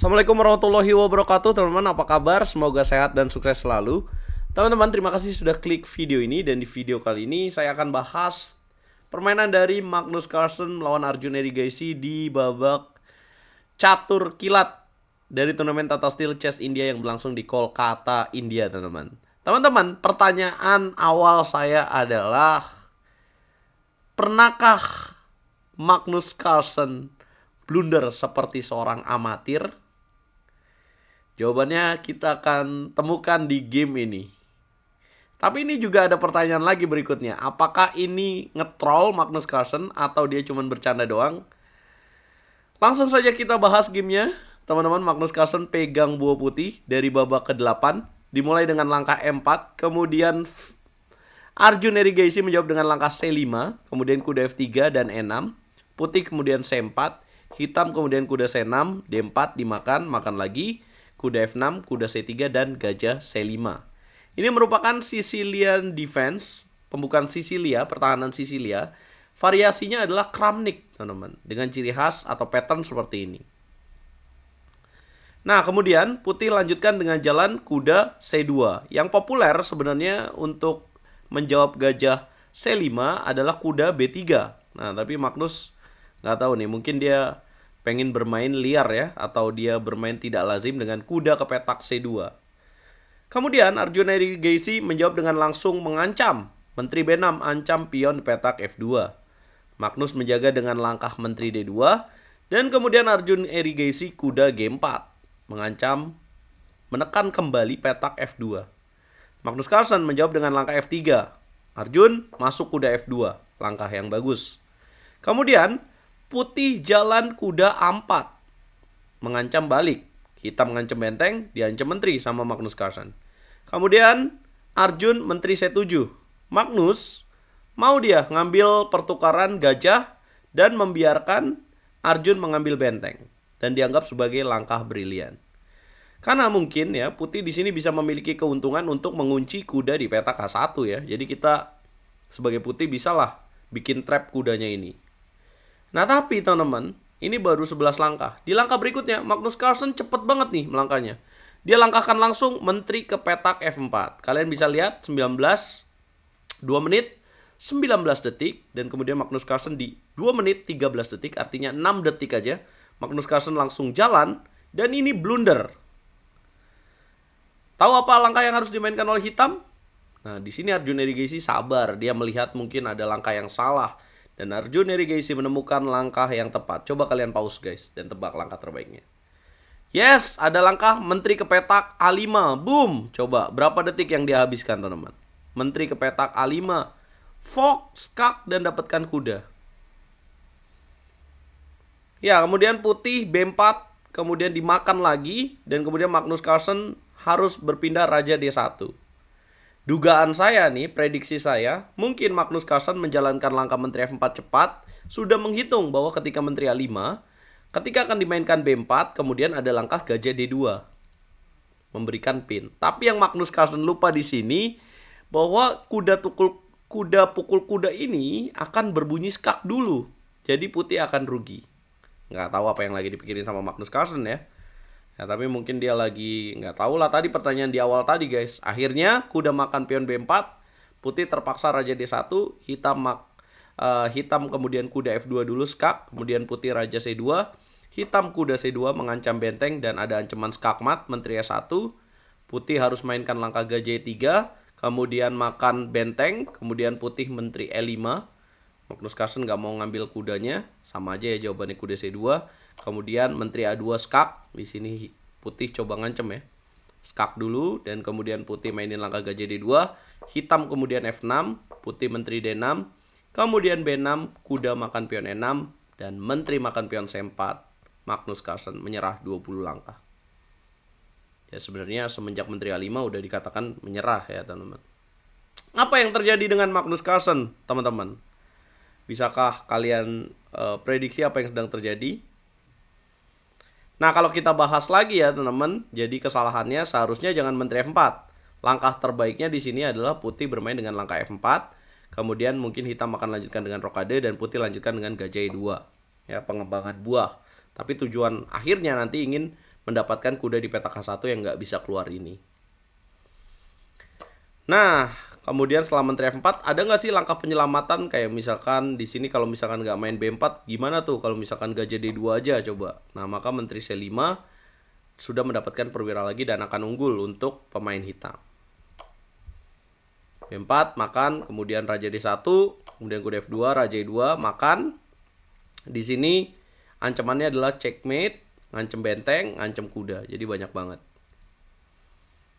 Assalamualaikum warahmatullahi wabarakatuh, teman-teman. Apa kabar? Semoga sehat dan sukses selalu. Teman-teman, terima kasih sudah klik video ini. Dan di video kali ini saya akan bahas permainan dari Magnus Carlsen melawan Arjun Erigaisi di babak catur kilat dari turnamen Tata Steel Chess India yang berlangsung di Kolkata, India, teman-teman. Teman-teman, pertanyaan awal saya adalah, pernahkah Magnus Carlsen blunder seperti seorang amatir? Jawabannya kita akan temukan di game ini. Tapi ini juga ada pertanyaan lagi berikutnya. Apakah ini nge-troll Magnus Carlsen atau dia cuma bercanda doang? Langsung saja kita bahas gamenya. Teman-teman, Magnus Carlsen pegang buah putih dari babak ke-8. Dimulai dengan langkah E4. Kemudian Arjun Erigaisi menjawab dengan langkah C5. Kemudian kuda F3 dan E6. Putih kemudian C4. Hitam kemudian kuda C6. D4 dimakan, makan lagi. Kuda F6, kuda C3, dan gajah C5. Ini merupakan Sicilian defense, pembukaan Sisilia, pertahanan Sisilia. Variasinya adalah Kramnik, teman-teman, dengan ciri khas atau pattern seperti ini. Nah, kemudian putih lanjutkan dengan jalan kuda C2. Yang populer sebenarnya untuk menjawab gajah C5 adalah kuda B3. Nah, tapi Magnus nggak tahu nih, mungkin dia pengen bermain liar ya, atau dia bermain tidak lazim dengan kuda ke petak C2. Kemudian Arjun Erigaisi menjawab dengan langsung mengancam. Menteri B6 ancam pion di petak F2. Magnus menjaga dengan langkah Menteri D2. Dan kemudian Arjun Erigaisi kuda G4. Mengancam menekan kembali petak F2. Magnus Carlsen menjawab dengan langkah F3. Arjun masuk kuda F2. Langkah yang bagus. Kemudian putih jalan kuda A4, mengancam balik. Hitam mengancam benteng, diancam menteri sama Magnus Carlsen. Kemudian Arjun menteri C7. Magnus mau dia ngambil pertukaran gajah dan membiarkan Arjun mengambil benteng, dan dianggap sebagai langkah brilian. Karena mungkin ya putih di sini bisa memiliki keuntungan untuk mengunci kuda di petak H1 ya. Jadi kita sebagai putih bisalah bikin trap kudanya ini. Nah, tapi teman-teman, ini baru 11 langkah. Di langkah berikutnya, Magnus Carlsen cepet banget nih melangkahnya. Dia langkahkan langsung menteri ke petak F4. Kalian bisa lihat 2 menit 19 detik. Dan kemudian Magnus Carlsen di 2 menit 13 detik. Artinya 6 detik aja. Magnus Carlsen langsung jalan. Dan ini blunder. Tahu apa langkah yang harus dimainkan oleh hitam? Nah, di sini Arjun Erigaisi sabar. Dia melihat mungkin ada langkah yang salah. Dan Arjun Erigaisi menemukan langkah yang tepat. Coba kalian pause guys dan tebak langkah terbaiknya. Yes, ada langkah menteri ke petak A5. Boom. Coba berapa detik yang dia habiskan, teman-teman? Menteri ke petak A5. Fork, skak, dan dapatkan kuda. Ya, kemudian putih B4. Kemudian dimakan lagi. Dan kemudian Magnus Carlsen harus berpindah raja D1. Dugaan saya nih, prediksi saya, mungkin Magnus Carlsen menjalankan langkah menteri F4 cepat, sudah menghitung bahwa ketika menteri A5, ketika akan dimainkan B4, kemudian ada langkah gajah D2, memberikan pin. Tapi yang Magnus Carlsen lupa di sini, bahwa kuda pukul kuda ini akan berbunyi skak dulu. Jadi putih akan rugi. Nggak tahu apa yang lagi dipikirin sama Magnus Carlsen ya. Ya, tapi mungkin dia lagi nggak tahu lah tadi pertanyaan di awal tadi guys. Akhirnya kuda makan pion B4, putih terpaksa raja D1, hitam kemudian kuda F2 dulu skak, kemudian putih raja C2, hitam kuda C2 mengancam benteng dan ada ancaman skak mat, menteri E1, putih harus mainkan langkah gajah E3, kemudian makan benteng, kemudian putih menteri E5. Magnus Carlsen nggak mau ngambil kudanya, sama aja ya jawabannya kuda C2. Kemudian menteri A2 skak. Di sini putih coba ngancem ya. Skak dulu dan kemudian putih mainin langkah gajah D2, hitam kemudian F6, putih menteri D6, kemudian B6, kuda makan pion E6 dan menteri makan pion C4. Magnus Carlsen menyerah 20 langkah. Ya sebenarnya semenjak menteri A5 udah dikatakan menyerah ya, teman-teman. Apa yang terjadi dengan Magnus Carlsen, teman-teman? Bisakah kalian prediksi apa yang sedang terjadi? Nah, kalau kita bahas lagi ya, teman-teman. Jadi kesalahannya seharusnya jangan menteri F4. Langkah terbaiknya di sini adalah putih bermain dengan langkah F4. Kemudian mungkin hitam akan lanjutkan dengan rokade dan putih lanjutkan dengan gajah E2. Ya, pengembangan buah. Tapi tujuan akhirnya nanti ingin mendapatkan kuda di petak H1 yang nggak bisa keluar ini. Nah, kemudian setelah menteri F4, ada nggak sih langkah penyelamatan? Kayak misalkan di sini kalau misalkan nggak main B4, gimana tuh kalau misalkan gajah D2 aja coba. Nah, maka menteri C5 sudah mendapatkan perwira lagi dan akan unggul untuk pemain hitam. B4 makan, kemudian raja D1, kemudian kuda F2, raja E2 makan. Di sini ancamannya adalah checkmate, ngancem benteng, ngancem kuda. Jadi banyak banget.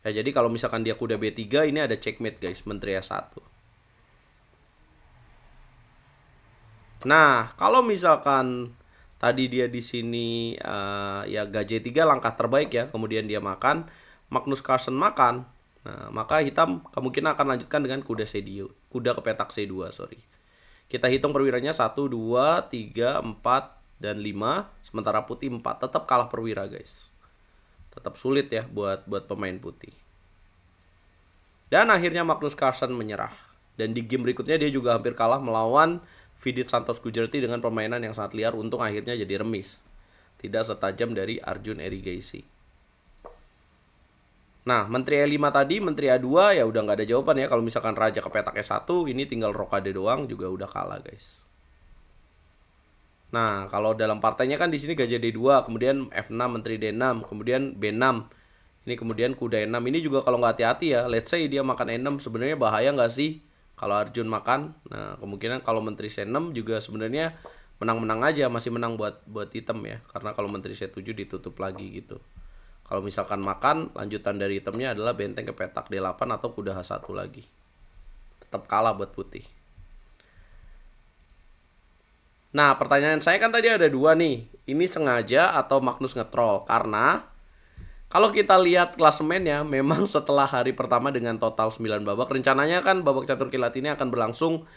Ya, jadi kalau misalkan dia kuda B3, ini ada checkmate guys, menteri S1. Nah, kalau misalkan tadi dia di sini ya gajah 3 langkah terbaik ya, kemudian dia makan, Magnus Carlsen makan. Nah, maka hitam kemungkinan akan lanjutkan dengan kuda C2, kuda ke petak C2, sorry. Kita hitung perwiranya 1, 2, 3, 4, dan 5. Sementara putih 4. Tetap kalah perwira guys. Tetap sulit ya buat pemain putih. Dan akhirnya Magnus Carlsen menyerah. Dan di game berikutnya dia juga hampir kalah melawan Vidit Santos Gujarati dengan permainan yang sangat liar. Untung akhirnya jadi remis. Tidak setajam dari Arjun Erigaisi. Nah, menteri E5 tadi, menteri A2 ya udah nggak ada jawaban ya. Kalau misalkan raja ke petak E1, ini tinggal rokade doang juga udah kalah guys. Nah, kalau dalam partainya kan di sini gajah D2, kemudian F6, menteri D6, kemudian B6. Ini kemudian kuda E6. Ini juga kalau nggak hati-hati ya, let's say dia makan E6, sebenarnya bahaya nggak sih kalau Arjun makan? Nah, kemungkinan kalau menteri C6 juga sebenarnya menang-menang aja, masih menang buat hitam ya. Karena kalau menteri C7 ditutup lagi gitu. Kalau misalkan makan, lanjutan dari hitamnya adalah benteng ke petak D8 atau kuda H1 lagi. Tetap kalah buat putih. Nah, pertanyaan saya kan tadi ada dua nih. Ini sengaja atau Magnus nge-troll? Karena kalau kita lihat klasemennya, memang setelah hari pertama dengan total 9 babak, rencananya kan babak catur kilat ini akan berlangsung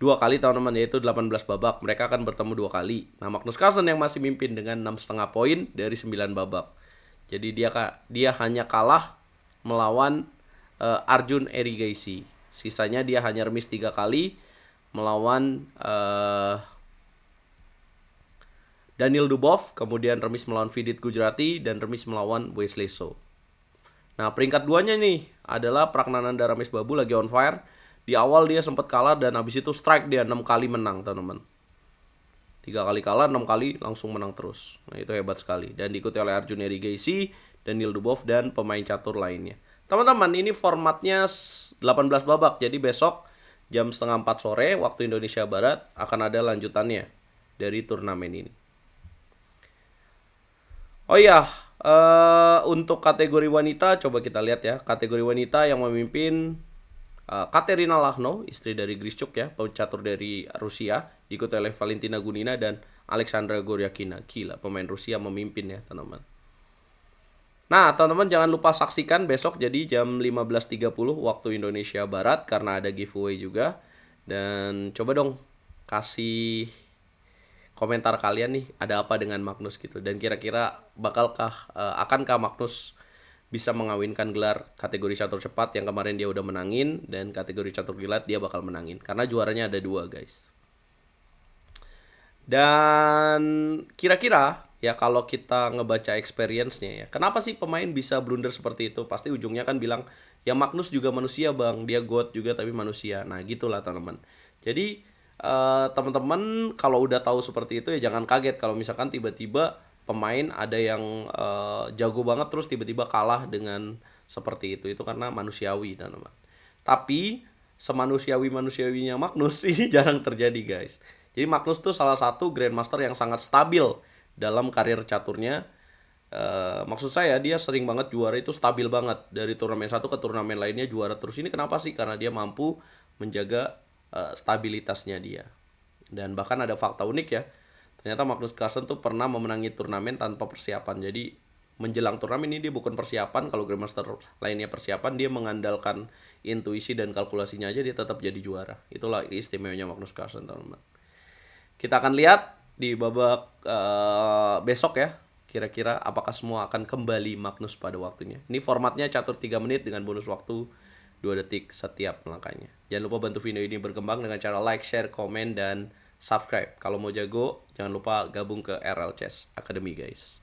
2 kali teman-teman, yaitu 18 babak. Mereka akan bertemu 2 kali. Nah, Magnus Carlsen yang masih mimpin dengan 6,5 poin dari 9 babak. Jadi dia hanya kalah melawan Arjun Erigaisi. Sisanya dia hanya remis 3 kali melawan Daniel Dubov, kemudian remis melawan Vidit Gujarati, dan remis melawan Wesley So. Nah, peringkat 2-nya nih adalah Pragnananda Ramesh Babu lagi on fire. Di awal dia sempat kalah dan habis itu strike dia 6 kali menang, teman-teman. 3 kali kalah, 6 kali langsung menang terus. Nah, itu hebat sekali. Dan diikuti oleh Arjun Erigaisi, Daniel Dubov, dan pemain catur lainnya. Teman-teman, ini formatnya 18 babak. Jadi besok jam setengah 4 sore waktu Indonesia Barat akan ada lanjutannya dari turnamen ini. Oh iya, untuk kategori wanita coba kita lihat ya. Kategori wanita yang memimpin Katerina Lagno, istri dari Grischuk ya, pecatur dari Rusia, diikuti oleh Valentina Gunina dan Alexandra Goryakina. Gila, pemain Rusia memimpin ya, teman-teman. Nah, teman-teman jangan lupa saksikan besok jadi jam 15.30 waktu Indonesia Barat karena ada giveaway juga. Dan coba dong kasih komentar kalian nih, ada apa dengan Magnus gitu, dan kira-kira akankah Magnus bisa mengawinkan gelar kategori catur cepat yang kemarin dia udah menangin, dan kategori catur kilat dia bakal menangin karena juaranya ada 2 guys. Dan kira-kira ya kalau kita ngebaca experience-nya ya, kenapa sih pemain bisa blunder seperti itu? Pasti ujungnya kan bilang ya Magnus juga manusia bang, dia god juga tapi manusia. Nah gitulah teman-teman. Jadi teman-teman kalau udah tahu seperti itu ya jangan kaget kalau misalkan tiba-tiba pemain ada yang jago banget terus tiba-tiba kalah dengan seperti itu. Itu karena manusiawi, teman-teman. Tapi semanusiawi-manusiawinya Magnus ini jarang terjadi guys. Jadi Magnus tuh salah satu grandmaster yang sangat stabil dalam karir caturnya. Maksud saya dia sering banget juara itu stabil banget, dari turnamen satu ke turnamen lainnya juara terus. Ini kenapa sih? Karena dia mampu menjaga stabilitasnya dia. Dan bahkan ada fakta unik ya, ternyata Magnus Carlsen tuh pernah memenangi turnamen tanpa persiapan. Jadi menjelang turnamen ini dia bukan persiapan, kalau grandmaster lainnya persiapan, dia mengandalkan intuisi dan kalkulasinya aja dia tetap jadi juara. Itulah istimewanya Magnus Carlsen, teman-teman. Kita akan lihat di babak besok ya, kira-kira apakah semua akan kembali Magnus pada waktunya. Ini formatnya catur 3 menit dengan bonus waktu 2 detik setiap langkahnya. Jangan lupa bantu video ini berkembang dengan cara like, share, komen, dan subscribe. Kalau mau jago, jangan lupa gabung ke RL Chess Academy guys.